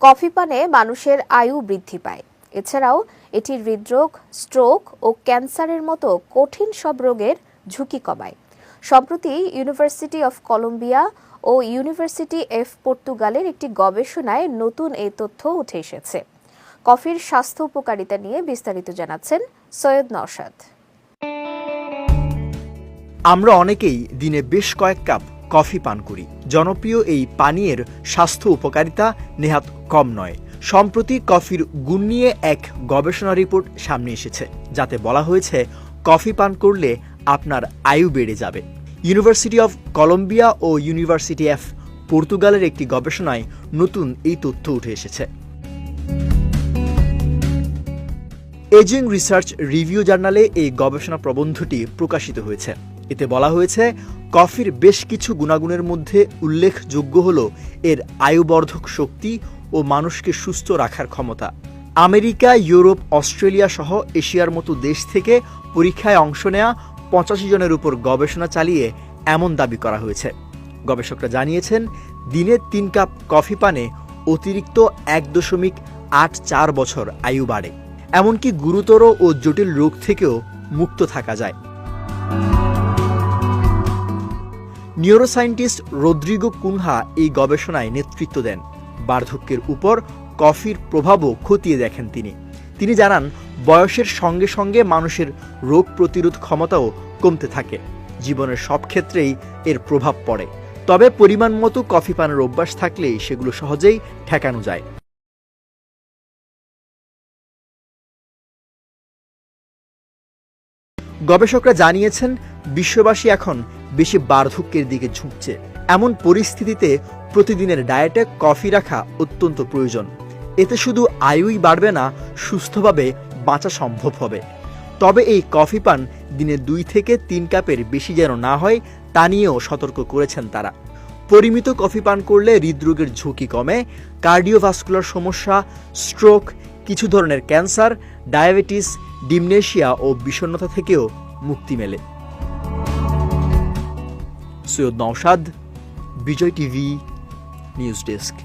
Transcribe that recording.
Coffee পানে মানুষের আয়ু বৃদ্ধি পায়। এছাড়াও এটি হৃদরোগ, স্ট্রোক ও ক্যান্সারের মতো কঠিন সব রোগের ঝুঁকি কমায়। সম্প্রতি ইউনিভার্সিটি অফ কলম্বিয়া ও ইউনিভার্সিটি অফ পর্তুগালের একটি গবেষণায় নতুন এই তথ্য উঠে এসেছে। কফির স্বাস্থ্য উপকারিতা নিয়ে বিস্তারিত জানাচ্ছেন সৈয়দ নওশাদ। আমরা অনেকেই দিনে বেশ কয়েক কাপ কফি পান করি। জনপ্রিয় এই পানীয়ের স্বাস্থ্য উপকারিতা নেহাত কম নয়। সম্প্রতি কফির গুণ নিয়ে এক গবেষণা রিপোর্ট সামনে এসেছে, যাতে বলা হয়েছে কফি পান করলে আপনার আয়ু বেড়ে যাবে। ইউনিভার্সিটি অফ কলম্বিয়া ও ইউনিভার্সিটি অফ পর্তুগালের একটি গবেষণায় নতুন এই তথ্য উঠে এসেছে। এজিং রিসার্চ রিভিউ জার্নালে এই গবেষণা প্রবন্ধটি প্রকাশিত হয়েছে। এতে বলা হয়েছে কফির বেশ কিছু গুণাগুণের মধ্যে উল্লেখযোগ্য হল এর আয়ুবর্ধক শক্তি ও মানুষকে সুস্থ রাখার ক্ষমতা। আমেরিকা, ইউরোপ, অস্ট্রেলিয়া সহ এশিয়ার মতো দেশ থেকে পরীক্ষায় অংশ নেওয়া 85 জনের উপর গবেষণা চালিয়ে এমন দাবি করা হয়েছে। গবেষকরা জানিয়েছেন, দিনে 3 কাপ কফি পানে অতিরিক্ত 1.84 বছর আয়ু বাড়ে। এমনকি গুরুতর ও জটিল রোগ থেকেও মুক্ত থাকা যায়। নিউরোসায়েন্টিস্ট রদ্রিগো কুনহা এই গবেষণায় নেতৃত্ব দেন। বার্ধক্যের উপর কফির প্রভাবও খতিয়ে দেখেন তিনি জানান, বয়সের সঙ্গে সঙ্গে মানুষের রোগ প্রতিরোধ ক্ষমতাও কমতে থাকে। জীবনের সব ক্ষেত্রেই এর প্রভাব পড়ে, তবে পরিমাণ মতো কফি পানের অভ্যাস থাকলেই সেগুলো সহজেই ঠেকানো যায়। গবেষকরা জানিয়েছেন, বিশ্ববাসী এখন বেশি বার্ধক্যের দিকে ঝুঁকছে। এমন পরিস্থিতিতে প্রতিদিনের ডায়েটে কফি রাখা অত্যন্ত প্রয়োজন। এতে শুধু আয়ুই বাড়বে না, সুস্থভাবে বাঁচা সম্ভব হবে। তবে এই কফি পান দিনে 2 থেকে 3 কাপের বেশি যেন না হয়, তা নিয়েও সতর্ক করেছেন তারা। পরিমিত কফি পান করলে হৃদরোগের ঝুঁকি কমে, কার্ডিওভাস্কুলার সমস্যা, স্ট্রোক, কিছু ধরনের ক্যান্সার, ডায়াবেটিস, ডিমনেশিয়া ও বিষণ্ণতা থেকেও মুক্তি মেলে। সৈয়দ নওশাদ, বিজয় টিভি, নিউজ ডেস্ক।